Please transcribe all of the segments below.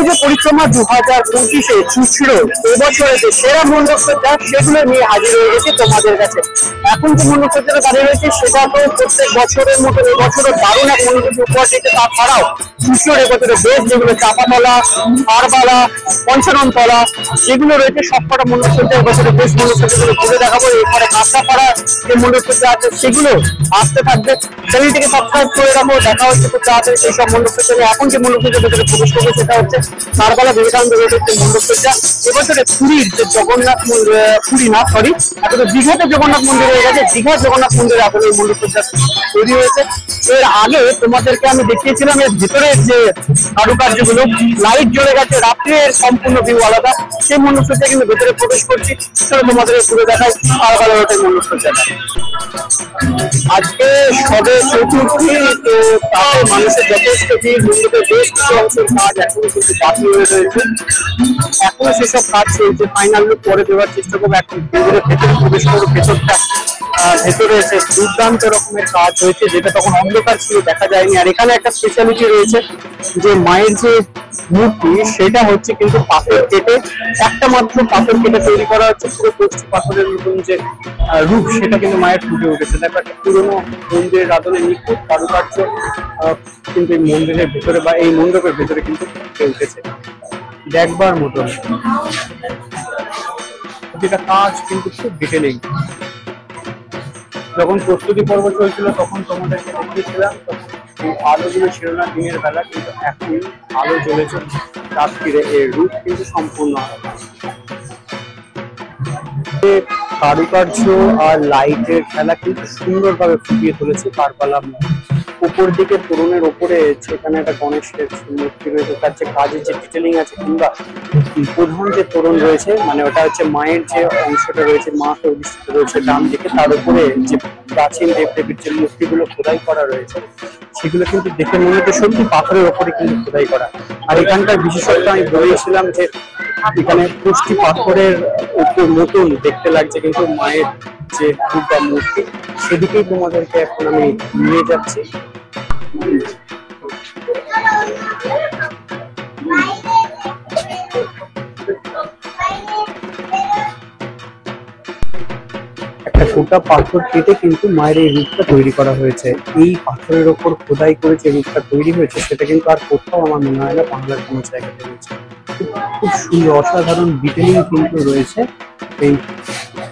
পুজো পরিক্রমা 2025-এ চুচড়ো এবছরের যে সেরা মণ্ডপসজ্জা সেগুলো নিয়ে হাজির হয়ে গেছে তোমাদের কাছে। এখন যে মণ্ডপসজ্জাটা দাঁড়িয়ে রয়েছে সেটা তো প্রত্যেক বছরের মতো এবছরও দারুণ এক মণ্ডপসজ্জা উপহার দিতে। তাছাড়াও চুচড়োর এবছরের বেশ যেগুলো চাপাতলা, হারবালা, পঞ্চাননতলা যেগুলো রয়েছে সবকটা মণ্ডপসজ্জা এবছরের বেশ মণ্ডপসজ্জাগুলো ঘুরে দেখাবো। এরপরে কাঁচরাপাড়া যে মণ্ডপসজ্জা আছে সেগুলো আসতে থাকবে। চ্যানেলটিকে সাবস্ক্রাইব করে রাখো। দেখা হচ্ছে খুব তাড়াতাড়ি সেই সব মণ্ডপসজ্জা। এখন যে মণ্ডপসজ্জা ভেতরে প্রবেশ করবে সেটা হচ্ছে হারবালা বিবেকানন্দ রোডের যে মণ্ডপসজ্জা। এবছরে পুরীর যে জগন্নাথ পুরী না সরি এখন দীঘাতে জগন্নাথ মন্দির হয়ে গেছে। দীঘার জগন্নাথ মন্দিরে এখন এই মণ্ডপসজ্জা তৈরি হয়েছে। এর আগে তোমাদেরকে আমি দেখিয়েছিলাম এর ভিতরের যে কারুকার্যগুলো, লাইট জ্বলে গেছে, রাত্রের সম্পূর্ণ ভিউ আলাদা। সেই মণ্ডপসজ্জা কিন্তু ভেতরে প্রবেশ করছি, সেটা তোমাদের ঘুরে দেখায় হারবালা রোডের মণ্ডপসজ্জাটা। আজকে সবে চতুর্থী, তো তাতে মানুষের যথেষ্ট ভিড়। মণ্ডপের বেশ কিছু অংশের কাজ এখনো কিন্তু বাকি হয়ে রয়েছে, এখনো সেসব কাজ চলছে। ফাইনাল লুক পরে দেওয়ার চেষ্টা করবো। এখন ভেতরে প্রবেশ করবো। ভেতরে এসে দুর্দান্ত রকমের কাজ হয়েছে, যেটা তখন অন্ধকার ছিল দেখা যায়নি। আর এখানে একটা স্পেশালিটি রয়েছে যে মায়ের যে মূর্তি সেটা হচ্ছে কিন্তু পাথর কেটে, একটা মাত্র পাথর কেটে তৈরি করা হচ্ছে। পুরো কষ্টি পাথরের মতন যে রূপ সেটা কিন্তু মায়ের ফুটে উঠেছে। দেখো একটা পুরোনো মন্দিরের রাধনে নিখুঁত কারুকার্য কিন্তু এই মন্দিরের ভেতরে বা এই মণ্ডপের ভেতরে কিন্তু ফুটে উঠেছে, দেখবার মতন। যেটা কাজ কিন্তু খুব ডিটেলিং। যখন প্রস্তুতি পর্ব চলছিল তখন তোমাদেরকে দেখিয়েছিলাম, তখন এই আলোগুলো ছিল না দিনের বেলা, কিন্তু এখন আলো জ্বলেছে রাত্রিরে। এর রূপ কিন্তু সম্পূর্ণ কারুকার্য আর লাইটের খেলা কিন্তু সুন্দরভাবে ফুটিয়ে তুলেছে কারবালা। উপর দিকে তোরণের ওপরে সেখানে একটা গণেশের মূর্তি রয়েছে, তার যে কাজের যে ডিটেলিং আছে, কিংবা প্রধান যে তোরণ রয়েছে মানে ওটা হচ্ছে মায়ের যে অংশটা রয়েছে, মাকে অধিষ্ঠিত রয়েছে ডান দিকে, তার উপরে যে প্রাচীন দেবদেবীর যে মূর্তিগুলো খোদাই করা রয়েছে সেগুলো কিন্তু দেখে মনে হচ্ছে সত্যি পাথরের ওপরে কিন্তু খোদাই করা। আর এখানকার বিশেষত্ব আমি বলেছিলাম যে এখানে পুষ্টি পাথরের উপর নতুন দেখতে লাগছে, কিন্তু মায়ের যে দুর্গা মূর্তি সেদিকেই তোমাদেরকে এখন আমি নিয়ে যাচ্ছি। একটা গোটা পাথর কেটে কিন্তু মায়ের এই রূপটা তৈরি করা হয়েছে। এই পাথরের ওপর খোদাই করে যে রূপটা তৈরি হয়েছে সেটা কিন্তু আর কোথাও আমার মনে হয় না বাংলার কোনো জায়গাতে রয়েছে। খুব সুন্দর অসাধারণ ডিটেলিং কিন্তু রয়েছে এই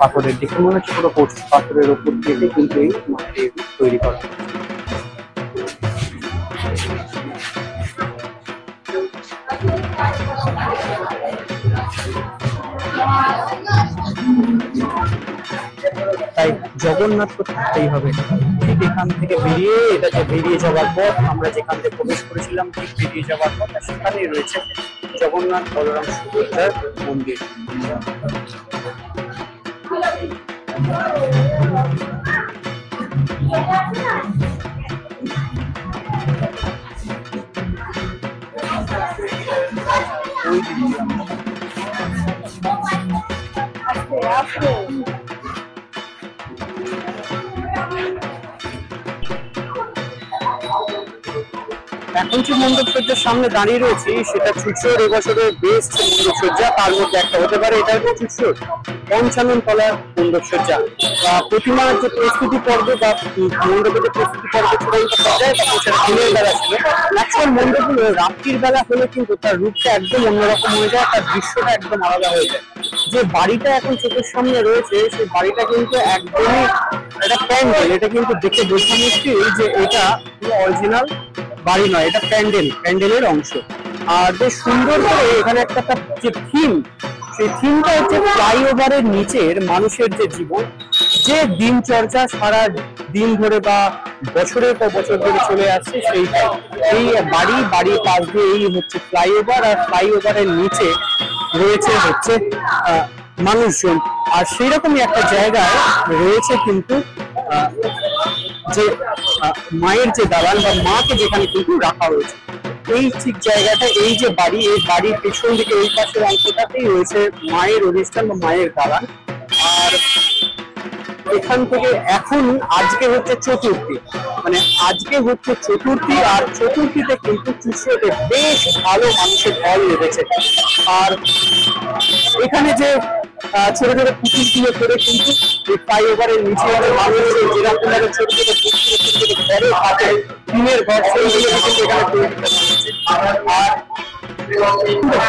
পাথরের। দেখে মনে হচ্ছে পুরো পাথরের ওপর কেটে কিন্তু এই মায়ের এই রূপ তৈরি করা। তাই জগন্নাথ তো থাকতেই হবে। ঠিক এখান থেকে বেরিয়ে, এটা যে বেরিয়ে যাওয়ার পথ, আমরা যেখান থেকে প্রবেশ করেছিলাম ঠিক বেরিয়ে যাওয়ার পথ, সেখানেই রয়েছে জগন্নাথ বলরাম সুভদ্রার মন্দির। এখন যে মণ্ডপসজ্জার সামনে দাঁড়িয়ে রয়েছি সেটা চুচড়োর এবছরের বেস্ট মণ্ডপসজ্জা। তার মধ্যে একটা হতে পারে এটা হচ্ছে চুচড়োর পঞ্চাননতলার মণ্ডপসজ্জা। প্রতিমার যে প্রস্তুতি পর্ব বা মণ্ডপের যে প্রস্তুতি পর্ব চূড়ান্ত পর্যায়ে তখন সেটা দিনের বেলা ছিল। অ্যাকচুয়াল মণ্ডপগুলো রাত্রির বেলা হলে কিন্তু তার রূপটা একদম অন্যরকম হয়ে যায়, তার দৃশ্যটা একদম আলাদা হয়ে যায়। যে বাড়িটা এখন চোখের সামনে রয়েছে সেই বাড়িটা কিন্তু একদমই একটা প্যান্ডেল। এটা কিন্তু দেখে বোঝা মুশকিল যে এটা অরিজিনাল বাড়ি নয়, এটা প্যান্ডেলের অংশ। আর বেশ সুন্দর করে এখানে একটা যে থিম, সেই থিমটা হচ্ছে ফ্লাইওভারের নিচের মানুষের যে জীবন, যে দিনচর্যা সারা দিন ধরে বা বছরের পর বছর ধরে চলে আসছে, সেইটাই। এই বাড়ির পাশ দিয়ে এই হচ্ছে ফ্লাইওভার, আর ফ্লাইওভারের নিচে রয়েছে হচ্ছে মানুষজন। আর সেই রকমই একটা জায়গায় রয়েছে কিন্তু যে মায়ের যে দালান বা মাকে যেখানে কিন্তু রাখা হয়েছে, এই ঠিক জায়গাটা, এই যে বাড়ি, এই বাড়ির পেছন দিকে এই পাশের অংশটাতেই রয়েছে মায়ের অধিষ্ঠান বা মায়ের দালান। আর এখান থেকে এখন আজকে হচ্ছে চতুর্থী, মানে আজকে হচ্ছে চতুর্থী, আর চতুর্থীতে কিন্তু চুচড়োতে বেশ ভালো মানুষের ঢল লেগেছে। আর এখানে যে ছোট ছোট পুকুর গুলো করে কিন্তু ফ্লাইওভারের নিচে মানুষ যেরকম ভাবে ছোট ছোট ঘরে থাকে টিনের ঘর, সেইগুলো কিন্তু এখানে তৈরি করা হয়েছে। আর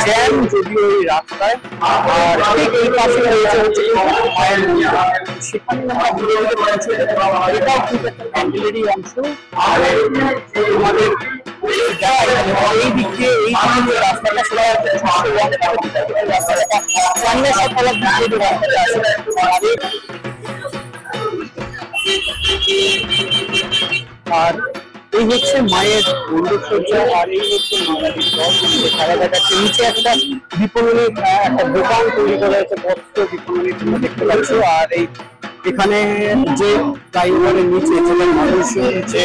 জ্যাম যদিও এই রাস্তায়, আর ঠিক এই পাশে রয়েছে হচ্ছে মায়ের মন্দির, সেখানে আমরা ঘুরে ঘুরে বেড়াচ্ছি। এটাও কিন্তু একটা প্যান্ডেলেরই অংশ। আর আমাদের এই দিক দিয়ে এই যে রাস্তাটা সেটা রাস্তাটা সামনে সকালের দিকে যে রাস্তাটা আছে। আর এই হচ্ছে মায়ের মণ্ডপসজ্জা, আর এই হচ্ছে খেলা দেখাচ্ছে। নিচে একটা বিপণনী, একটা দোকান তৈরি করা হয়েছে, বস্ত্র বিপণনী তোমরা দেখতে পাচ্ছ। আর এই এখানে যে ফ্লাইওভারের নিচে যেটা মানুষ যে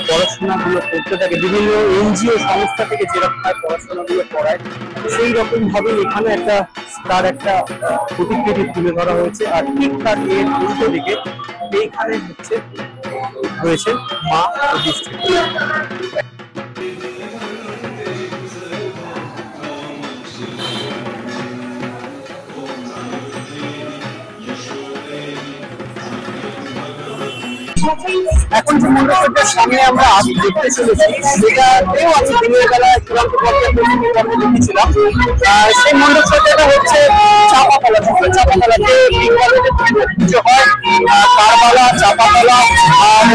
পড়াশোনাগুলো করতে থাকে, বিভিন্ন এনজিও সংস্থা থেকে যেরকম পড়াশোনাগুলো করায়, সেই রকম ভাবে এখানে একটা তার একটা প্রতিকৃতি তুলে ধরা হয়েছে। আর ঠিক তার এর উল্টো দিকে এইখানে হচ্ছে রয়েছে মা অধিষ্ঠিত। এখন যে মণ্ডপের সামনে আমরা দেখতে চলেছি সেটাতেও আমি দিনের বেলায় চূড়ান্ত পর্যায়ে দেখেছিলাম। সেই মণ্ডপ সজ্জাটা হচ্ছে চাপাতলা, চাপাতলাতে পুজো হয়, কারবালা, চাপাতলা আর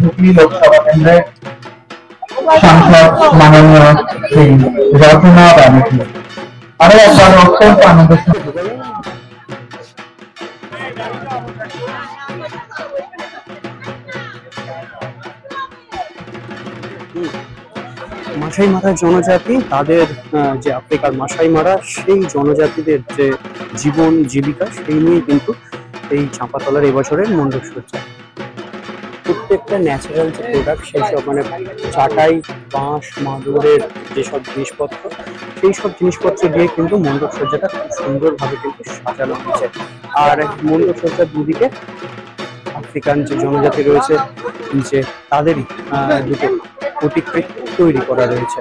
হুগলি লোকসভা কেন্দ্রের সাংসদ মাননীয় শ্রী রচনা ব্যানার্জি আরো একবার অত্যন্ত আনন্দের সাথে মাসাই মারা জনজাতি, তাদের যে আফ্রিকার মাসাই মারা সেই জনজাতিদের যে জীবন জীবিকা, সেই নিয়ে কিন্তু এই চাঁপাতলার এবছরের মণ্ডপসজ্জা। প্রত্যেকটা ন্যাচারাল যে প্রোডাক্ট, সেই সব মানে চাটাই, বাঁশ, মাদুরের যেসব জিনিসপত্র, সেই সব জিনিসপত্র দিয়ে কিন্তু মণ্ডপসজ্জাটা খুব সুন্দরভাবে কিন্তু সাজানো হয়েছে। আর মণ্ডপসজ্জার দুদিকে আফ্রিকান যে জনজাতি রয়েছে যে তাদেরই দুটো প্রতিকৃতি তৈরি করা রয়েছে।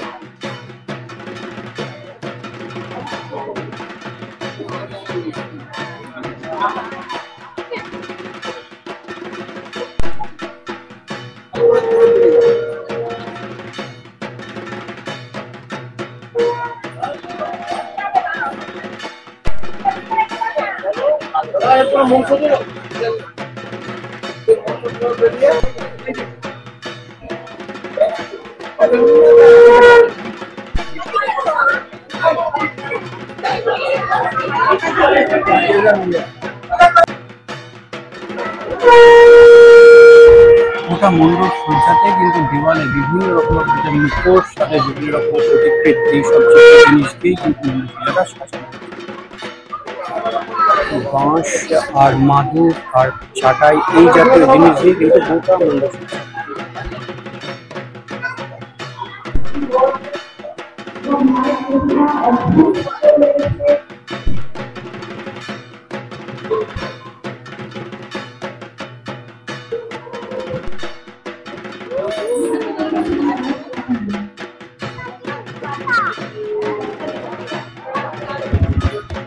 গোটা মণ্ডপ সজ্জাতে কিন্তু দেওয়ালে বিভিন্ন রকমের মুখোশ, তাদের বিভিন্ন রকমের প্রতিকৃতি, সব জিনিস দিয়েই কিন্তু মণ্ডপসজ্জাটা সাজানো। বাঁশ আর মাদুর আর চাটাই এই জাতীয় জিনিস দিয়ে কিন্তু গোটা মণ্ডপসজ্জা।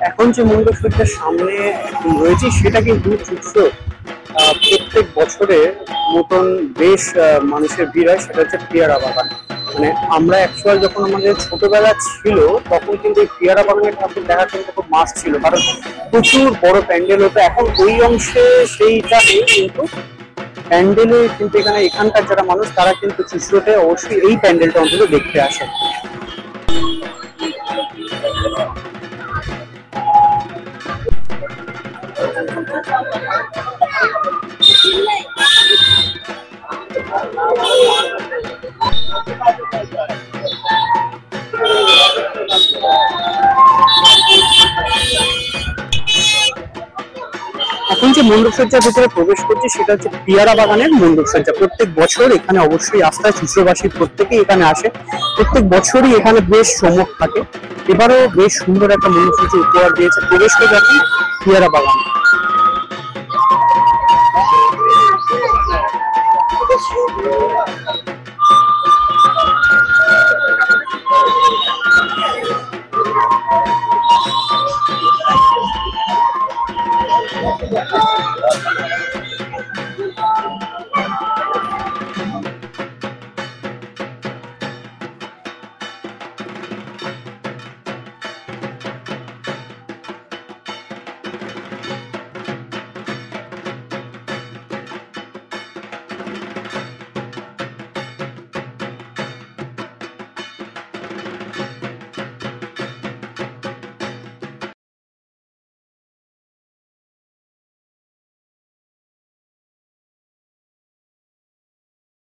এখন যে মণ্ডপসজ্জার সামনে রয়েছে সেটা কিন্তু চুচড়ো প্রত্যেক বছরের মতন বেশ মানুষের ভিড় হয়। সেটা হচ্ছে পেয়ারা বাগান। মানে আমরা অ্যাকচুয়াল যখন আমাদের ছোটবেলা ছিল তখন কিন্তু এই পেয়ারা বাগানের ঠাকুর দেখা কিন্তু খুব মাস ছিল, কারণ প্রচুর বড় প্যান্ডেল হতো। এখন ওই অংশে সেইটা নেই, কিন্তু প্যান্ডেলে কিন্তু এখানকার যারা মানুষ তারা কিন্তু চুচড়োতে অবশ্যই এই প্যান্ডেলটা অন্তত দেখতে আসে। এখন যে মণ্ডপসজ্জার ভিতরে প্রবেশ করছি সেটা হচ্ছে পিয়ারা বাগানের মণ্ডপসজ্জা। প্রত্যেক বছর এখানে অবশ্যই আস্থায় চুঁচুড়াবাসী প্রত্যেকেই এখানে আসে, প্রত্যেক বছরই এখানে বেশ চমক থাকে। এবারেও বেশ সুন্দর একটা মণ্ডপসজ্জা উপহার দিয়েছে প্রবেশ করে এখন পিয়ারা বাগান।